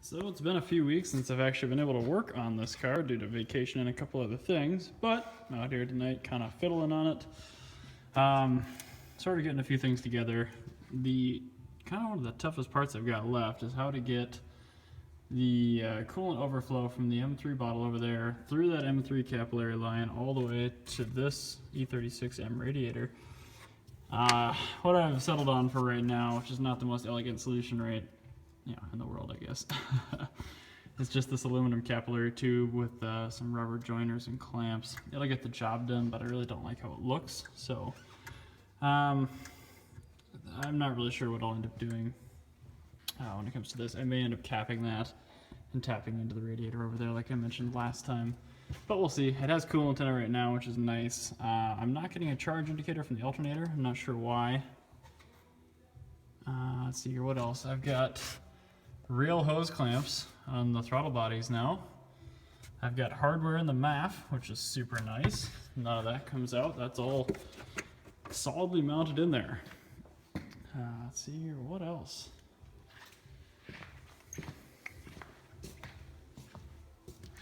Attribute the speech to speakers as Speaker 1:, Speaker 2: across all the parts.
Speaker 1: So it's been a few weeks since I've actually been able to work on this car due to vacation and a couple other things, but I'm out here tonight kind of fiddling on it. Sort of getting a few things together. The kind of one of the toughest parts I've got left is how to get the coolant overflow from the M3 bottle over there through that M3 capillary line all the way to this E36M radiator. What I've settled on for right now, which is not the most elegant solution in the world, I guess, it's just this aluminum capillary tube with some rubber joiners and clamps. It'll get the job done, but I really don't like how it looks, so I'm not really sure what I'll end up doing when it comes to this. I may end up capping that and tapping into the radiator over there like I mentioned last time, but we'll see. It has coolant in it right now, which is nice. I'm not getting a charge indicator from the alternator. I'm not sure why. Let's see here, what else? I've got real hose clamps on the throttle bodies now. I've got hardware in the MAF, which is super nice. None of that comes out. That's all solidly mounted in there. Let's see here, what else?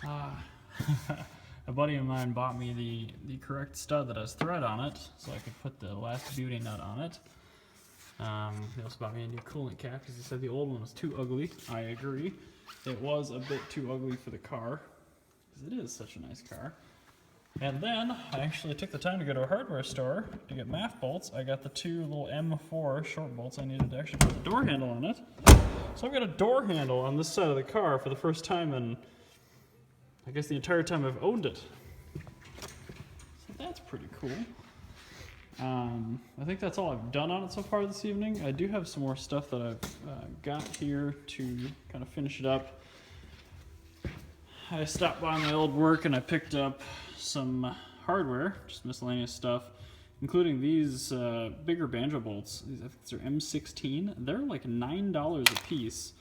Speaker 1: A buddy of mine bought me the correct stud that has thread on it, so I could put the last beauty nut on it. He also bought me a new coolant cap because he said the old one was too ugly. I agree. It was a bit too ugly for the car, because it is such a nice car. And then I actually took the time to go to a hardware store to get MAF bolts. I got the two little M4 short bolts I needed to actually put the door handle on it. So I've got a door handle on this side of the car for the first time in, I guess, the entire time I've owned it. So that's pretty cool. I think that's all I've done on it so far this evening. I do have some more stuff that I've got here to kind of finish it up. I stopped by my old work and I picked up some hardware, just miscellaneous stuff, including these bigger banjo bolts. These, I think these are M16. They're like $9 a piece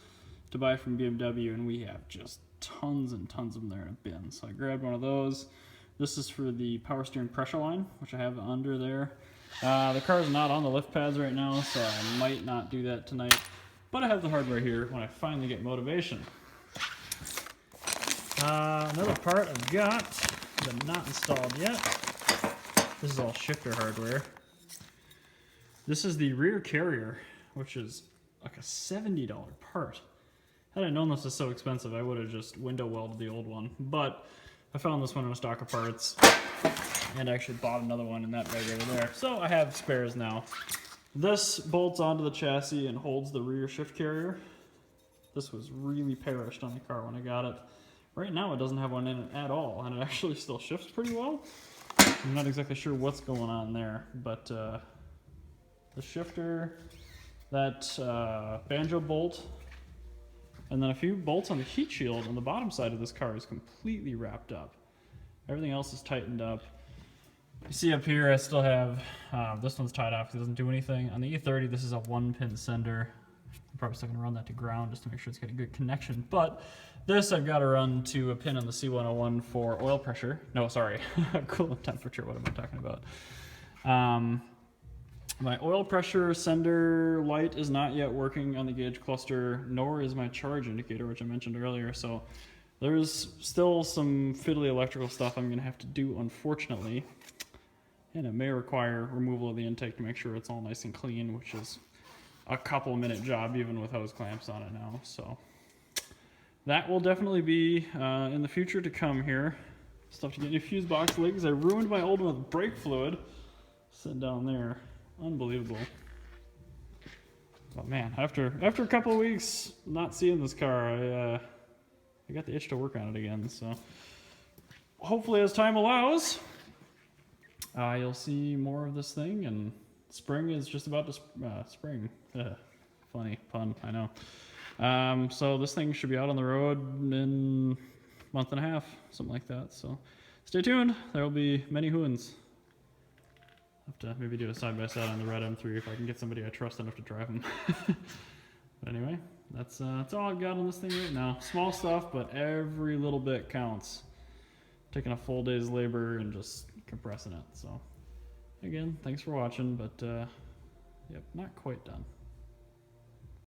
Speaker 1: to buy from BMW, and we have just tons and tons of them there in a bin. So I grabbed one of those. This is for the power steering pressure line, which I have under there. The car's not on the lift pads right now, so I might not do that tonight. But I have the hardware here when I finally get motivation. Another part I've got, but not installed yet. This is all shifter hardware. This is the rear carrier, which is like a $70 part. Had I known this was so expensive, I would have just window welded the old one. But I found this one in a stock of parts and actually bought another one in that bag over there. So I have spares now. This bolts onto the chassis and holds the rear shift carrier. This was really perished on the car when I got it. Right now it doesn't have one in it at all, and it actually still shifts pretty well. I'm not exactly sure what's going on there, but the shifter, that banjo bolt, and then a few bolts on the heat shield on the bottom side of this car is completely wrapped up. Everything else is tightened up. You see up here I still have, this one's tied off because it doesn't do anything. On the E30 this is a 1-pin sender. I'm probably still going to run that to ground just to make sure it's got a good connection. But this I've got to run to a pin on the C101 for oil pressure. No, sorry, coolant temperature, what am I talking about? My oil pressure sender light is not yet working on the gauge cluster, nor is my charge indicator, which I mentioned earlier. So there's still some fiddly electrical stuff I'm going to have to do, unfortunately. And it may require removal of the intake to make sure it's all nice and clean, which is a couple-minute job even with hose clamps on it now. So that will definitely be in the future to come here. Stuff to get new fuse box legs. I ruined my old one with brake fluid sitting down there. Unbelievable. But man, after a couple of weeks not seeing this car, I got the itch to work on it again. So hopefully, as time allows, you'll see more of this thing. And spring is just about to spring. Funny pun, I know. So this thing should be out on the road in a month and a half, something like that. So stay tuned. There will be many hoons. Have to maybe do a side-by-side on the red M3 if I can get somebody I trust enough to drive them. But anyway, that's all I've got on this thing right now. Small stuff, but every little bit counts. Taking a full day's labor and just compressing it. So again, thanks for watching, but yep, not quite done.